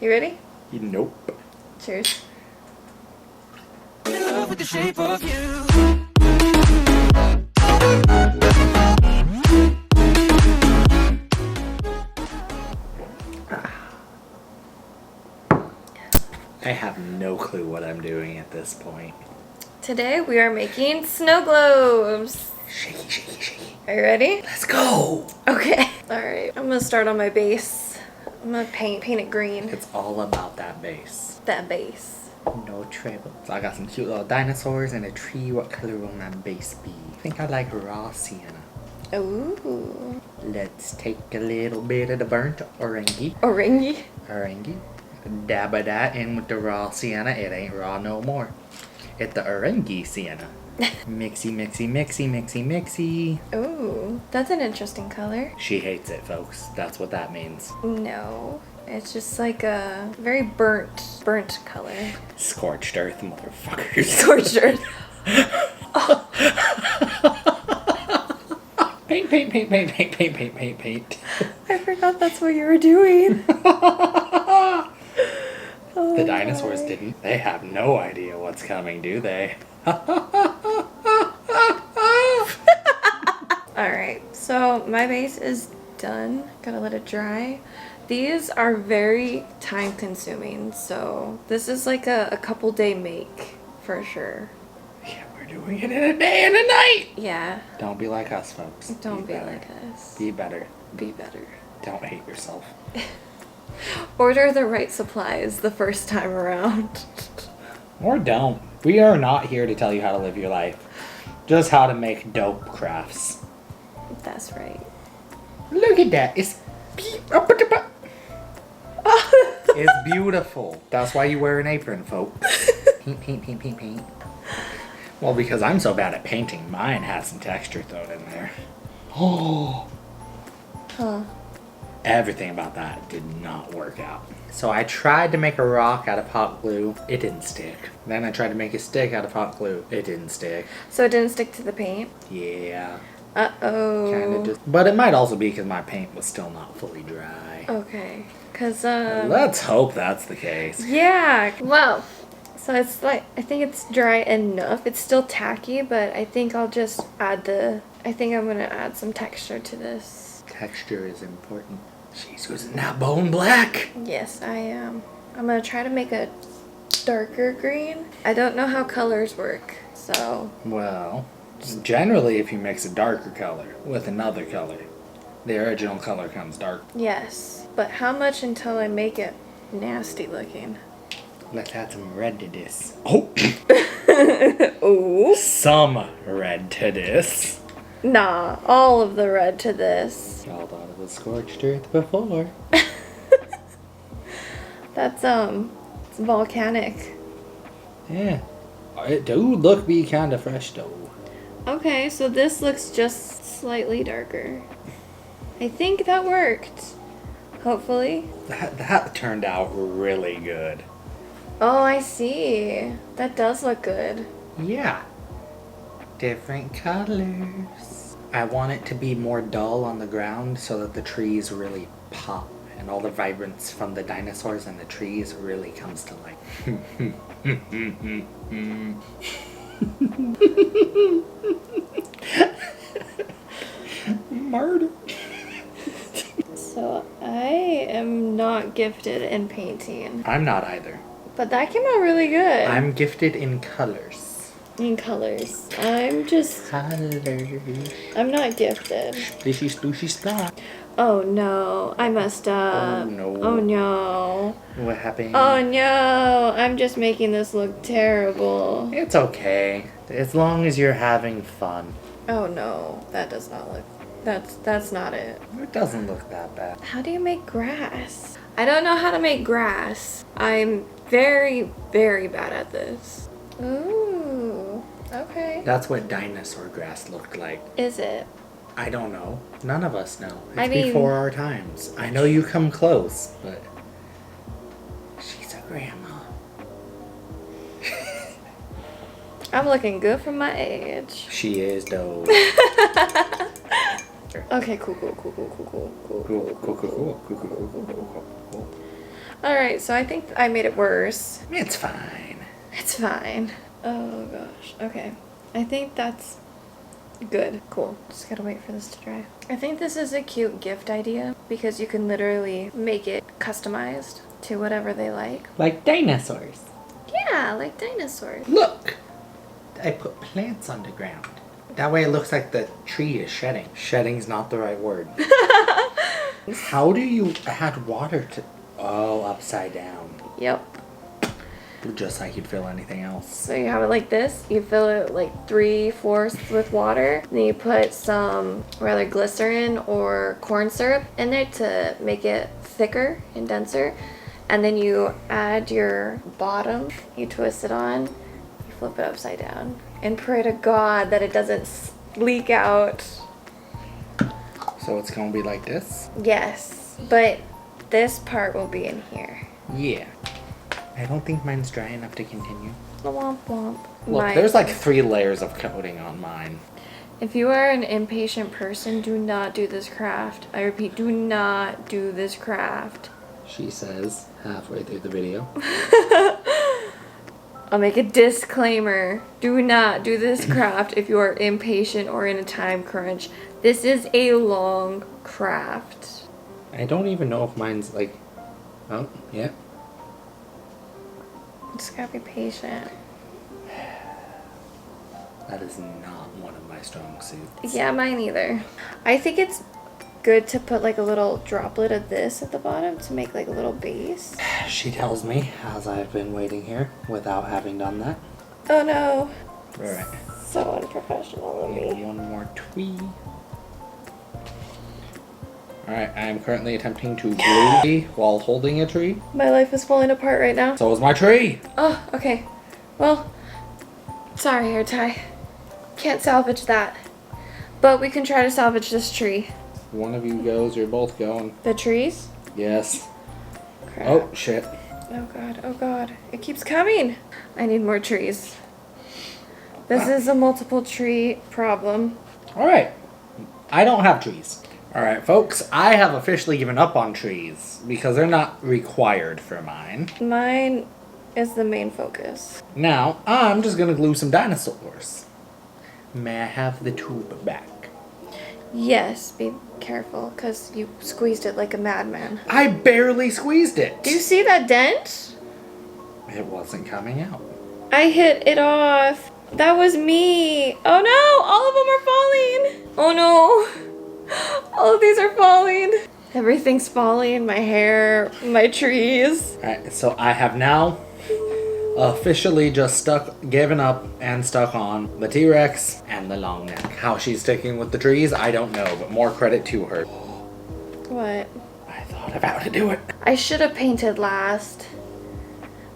You ready? Nope. Cheers. In love with the shape of you. I have no clue what I'm doing at this point. Today we are making snow globes. Shaky, shaky, shaky. Are you ready? Let's go! Okay. Alright, I'm gonna start on my base. I'm gonna paint it green. It's all about that base. That base. No trouble. So I got some cute little dinosaurs and a tree. What color will my base be? I think I like raw sienna. Ooh. Let's take a little bit of the burnt orangey. Orangey. Orangey. Dab of that in with the raw sienna. It ain't raw no more. It's the orangey sienna. Mixy, mixy, mixy, mixy, mixy. Ooh, that's an interesting color. She hates it, folks. That's what that means. No, it's just like a very burnt color. Scorched earth, motherfuckers. Scorched earth. Paint, paint, paint, paint, paint, paint, paint, paint, paint. I forgot that's what you were doing. The dinosaurs didn't. They have no idea what's coming, do they? Alright, so my base is done. Gotta let it dry. These are very time consuming, so this is like a couple day make for sure. Yeah, we're doing it in a day and a night. Yeah. Don't be like us, folks. Don't be better. like us. Be better. Be better. Don't hate yourself. Order the right supplies the first time around. Or don't. We are not here to tell you how to live your life. Just how to make dope crafts. That's right. Look at that. It's it's beautiful. That's why you wear an apron, folks. Paint, paint, paint, paint, paint. Well, because I'm so bad at painting, mine has some texture thrown in there. Oh. Huh. Everything about that did not work out. So I tried to make a rock out of hot glue. It didn't stick. Then I tried to make a stick out of hot glue. It didn't stick. So it didn't stick to the paint? Yeah. Uh-oh. Kind of just. But it might also be because my paint was still not fully dry. Okay. Because, Let's hope that's the case. yeah. Well, so it's like, I think it's dry enough. It's still tacky, but I think I'll just add I think I'm going to add some texture to this. Texture is important. She's using that bone black. Yes, I am. I'm going to try to make a darker green. I don't know how colors work, so. Well, generally if you mix a darker color with another color, the original color comes dark. Yes, but how much until I make it nasty looking? Let's add some red to this. Oh! Ooh. Some red to this. Nah, all of the red to this. Y'all thought it was scorched earth before. That's, it's volcanic. Yeah. It do look be kind of fresh though. Okay, so this looks just slightly darker. I think that worked. Hopefully. That turned out really good. Oh, I see. That does look good. Yeah. Different colors. I want it to be more dull on the ground so that the trees really pop and all the vibrance from the dinosaurs and the trees really comes to life. Murder. So I am not gifted in painting, I'm not either. but that came out really good. I'm gifted in colors. in colors. Colors. I'm not gifted. Splishy, splooshy, splat. Oh no, I messed up. Oh, no. Oh no. What happened? Oh no, I'm just making this look terrible. It's okay. As long as you're having fun. Oh no, that does not look, that's not it. It doesn't look that bad. How do you make grass? I don't know how to make grass. I'm very, very bad at this. Ooh, okay. That's what dinosaur grass looked like. Is it? I don't know. None of us know. It's I mean- before our times. I know you come close, but she's a grandma. I'm looking good for my age. She is though. Okay, cool. Cool. Alright, so I think I made it worse. It's fine. It's fine. Oh gosh. Okay. I think that's good. Cool. Just gotta wait for this to dry. I think this is a cute gift idea because you can literally make it customized to whatever they like. Like dinosaurs. Yeah, like dinosaurs. Look! I put plants on the ground. That way it looks like the tree is shedding. Shedding's not the right word. How do you add water to... Oh, upside down. Yep. Just like you'd fill anything else. So you have it like this. You fill it like 3/4 with water. Then you put some rather glycerin or corn syrup in there to make it thicker and denser. And then you add your bottom. You twist it on. You flip it upside down. And pray to God that it doesn't leak out. So it's gonna be like this? Yes. But this part will be in here. Yeah. I don't think mine's dry enough to continue. Womp womp. Look, there's like 3 layers of coating on mine. If you are an impatient person, do not do this craft. I repeat, do not do this craft. She says halfway through the video. I'll make a disclaimer. Do not do this craft if you are impatient or in a time crunch. This is a long craft. I don't even know if mine's like... Oh, yeah. Just gotta be patient. That is not one of my strong suits. Yeah, mine either. I think it's good to put like a little droplet of this at the bottom to make like a little base. She tells me, as I've been waiting here without having done that. Oh no. Alright. So unprofessional of me. One more twee. Alright, I am currently attempting to glue while holding a tree. My life is falling apart right now. So is my tree! Oh, okay. Well, sorry, hair tie. Can't salvage that. But we can try to salvage this tree. One of you goes, you're both going. The trees? Yes. Crap. Oh, shit. Oh god, oh god. It keeps coming. I need more trees. This is a multiple tree problem. Alright. I don't have trees. Alright, folks, I have officially given up on trees because they're not required for mine. Mine is the main focus. Now, I'm just gonna glue some dinosaurs. May I have the tube back? Yes, be careful, because you squeezed it like a madman. I barely squeezed it! Do you see that dent? It wasn't coming out. I hit it off. That was me. Oh no, all of them are falling. Oh no. All of these are falling. Everything's falling. My hair, my trees. Alright, so I have now officially just given up and stuck on the T-Rex and the long neck. How she's sticking with the trees, I don't know, but more credit to her. What? I thought about to do it. I should have painted last.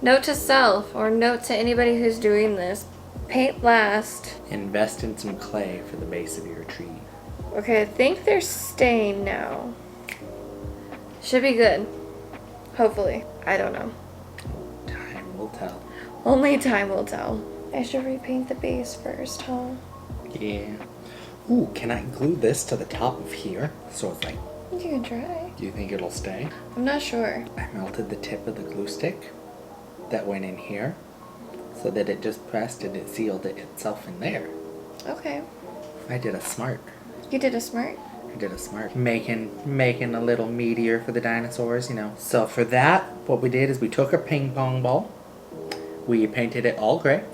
Note to self, or note to anybody who's doing this. Paint last. Invest in some clay for the base of your tree. Okay, I think they're staying now. Should be good. Hopefully. I don't know. Time will tell. Only time will tell. I should repaint the base first, huh? Yeah. Ooh, can I glue this to the top of here? So it's like, You can try. do you think it'll stay? I'm not sure. I melted the tip of the glue stick that went in here so that it just pressed and it sealed it itself in there. Okay. I did a smart. You did a smart. I did a smart. Making a little meteor for the dinosaurs, you know. So for that, what we did is we took a ping pong ball. We painted it all gray.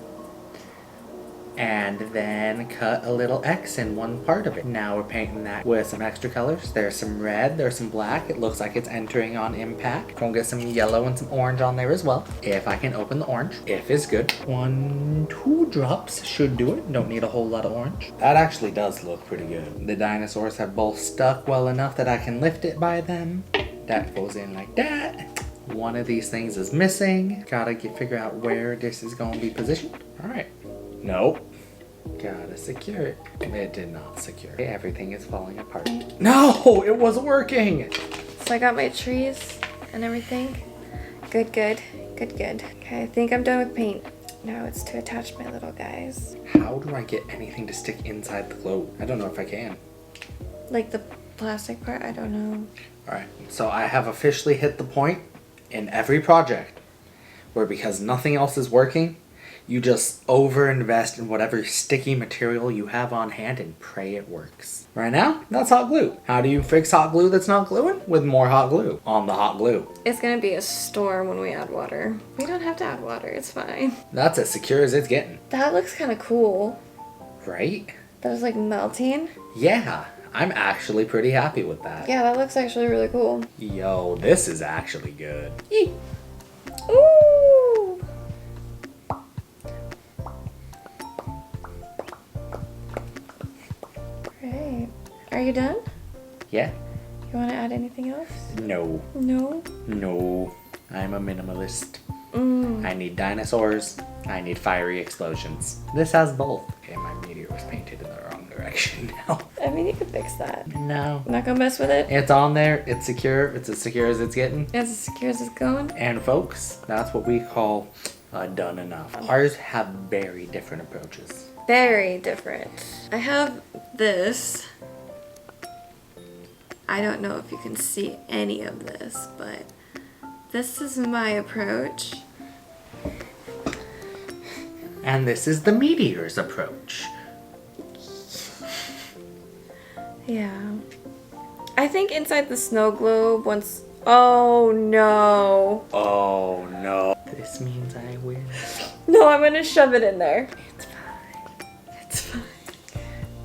And then cut a little X in one part of it. Now we're painting that with some extra colors. There's some red, there's some black. It looks like it's entering on impact. Gonna get some yellow and some orange on there as well. If I can open the orange, if it's good. 1, 2 drops should do it. Don't need a whole lot of orange. That actually does look pretty good. The dinosaurs have both stuck well enough that I can lift it by them. That goes in like that. One of these things is missing. Gotta figure out where this is gonna be positioned. All right. Nope. Gotta secure it. It did not secure. Everything is falling apart. No, it was working. So I got my trees and everything. Good, good. Good, good. Okay, I think I'm done with paint. Now it's to attach my little guys. How do I get anything to stick inside the globe? I don't know if I can. Like the plastic part? I don't know. All right, so I have officially hit the point in every project where because nothing else is working, you just overinvest in whatever sticky material you have on hand and pray it works. Right now, that's hot glue. How do you fix hot glue that's not gluing? With more hot glue on the hot glue. It's gonna be a storm when we add water. We don't have to add water, it's fine. That's as secure as it's getting. That looks kind of cool. Right? That was like melting. Yeah, I'm actually pretty happy with that. Yeah, that looks actually really cool. Yo, this is actually good. Yee. Ooh! Great. Are you done? Yeah? You want to add anything else? No. No? No. I'm a minimalist. Mm. I need dinosaurs. I need fiery explosions. This has both. Okay, my meteor was painted in the wrong direction now. I mean, you can fix that. No. I'm not gonna mess with it. It's on there. It's secure. It's as secure as it's getting. It's as secure as it's going. And folks, that's what we call done enough. Ours have very different approaches. Very different. I have this. I don't know if you can see any of this, but this is my approach. And this is the meteor's approach. Yeah. I think inside the snow globe once... Oh no. Oh no. This means I win. No, I'm gonna shove it in there. It's fine. It's fine.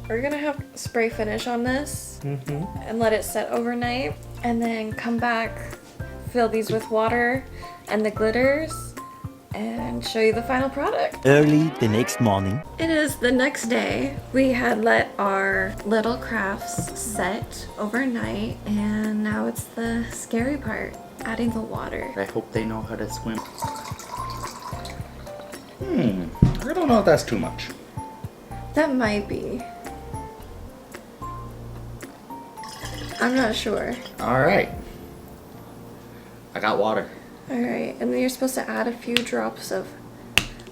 We're gonna have spray finish on this and let it set overnight and then come back, fill these with water and the glitters and show you the final product. Early the next morning. It is the next day. We had let our little crafts set overnight and now it's the scary part, adding the water. I hope they know how to swim. I don't know if that's too much. That might be. I'm not sure. Alright. I got water. Alright, and then you're supposed to add a few drops of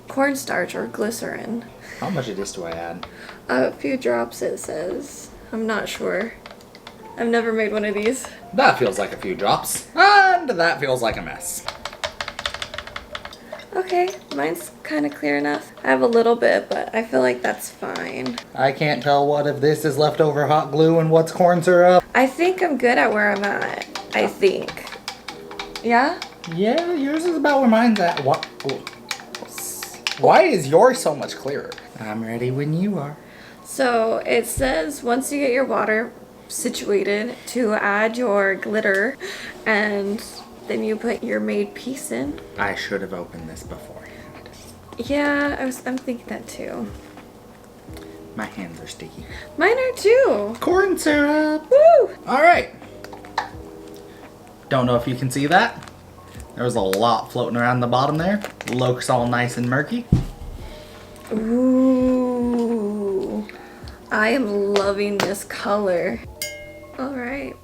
cornstarch or glycerin. How much of this do I add? A few drops, it says. I'm not sure. I've never made one of these. That feels like a few drops. And that feels like a mess. Okay, mine's kind of clear enough. I have a little bit, but I feel like that's fine. I can't tell what if this is leftover hot glue and what's corn syrup. I think I'm good at where I'm at. I think. Yeah? Yeah, yours is about where mine's at. What? Why is yours so much clearer? I'm ready when you are. So it says once you get your water situated to add your glitter and then you put your made piece in. I should have opened this beforehand. Yeah, I'm thinking that too. My hands are sticky. Mine are too. Corn syrup. Woo! Alright. Don't know if you can see that. There's a lot floating around the bottom there. Looks all nice and murky. Ooh. I am loving this color. Alright.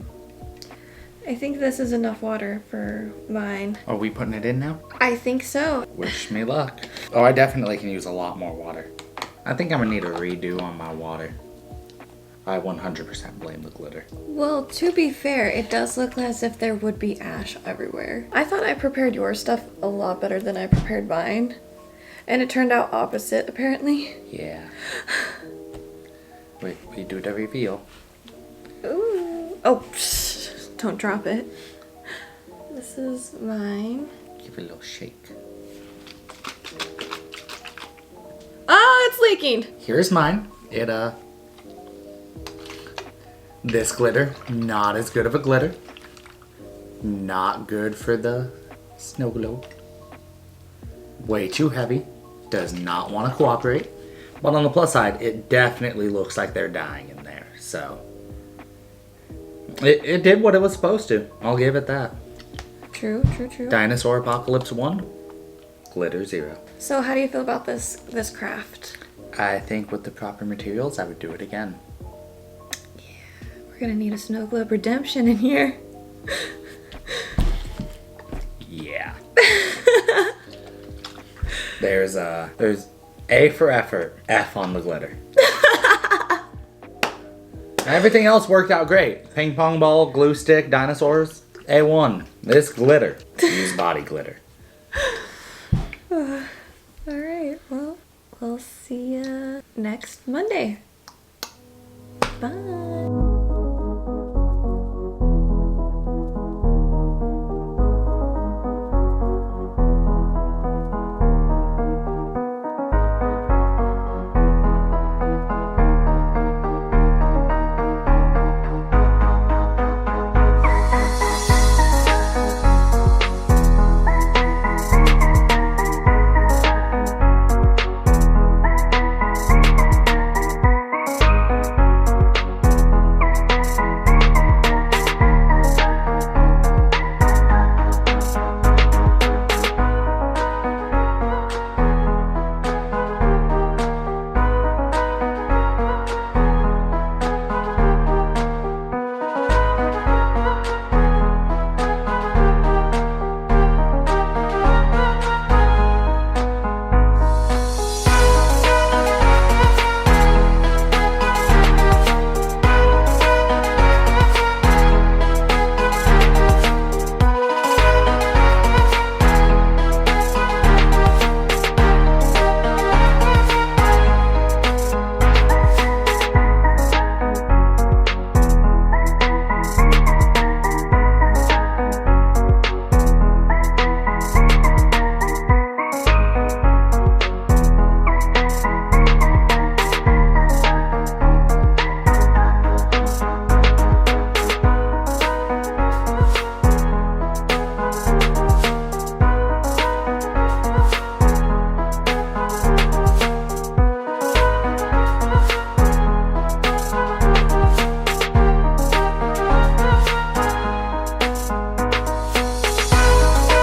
I think this is enough water for mine. Are we putting it in now? I think so. Wish me luck. Oh, I definitely can use a lot more water. I think I'm gonna need a redo on my water. I 100% blame the glitter. Well, to be fair, it does look as if there would be ash everywhere. I thought I prepared your stuff a lot better than I prepared mine. And it turned out opposite, apparently. Yeah. Wait, we do the reveal. Ooh. Oh, psh, don't drop it. This is mine. Give it a little shake. Oh, it's leaking! Here's mine. This glitter, not as good of a glitter. Not good for the snow globe. Way too heavy. Does not want to cooperate. But on the plus side, it definitely looks like they're dying in there. So, it did what it was supposed to. I'll give it that. True, true, true. Dinosaur Apocalypse 1, glitter 0. So how do you feel about this craft? I think with the proper materials, I would do it again. We're gonna need a snow globe redemption in here. Yeah. There's A for effort, F on the glitter. Everything else worked out great. Ping pong ball, glue stick, dinosaurs. A1. This glitter. Use body glitter. All right. Well, we'll see you next Monday. Bye.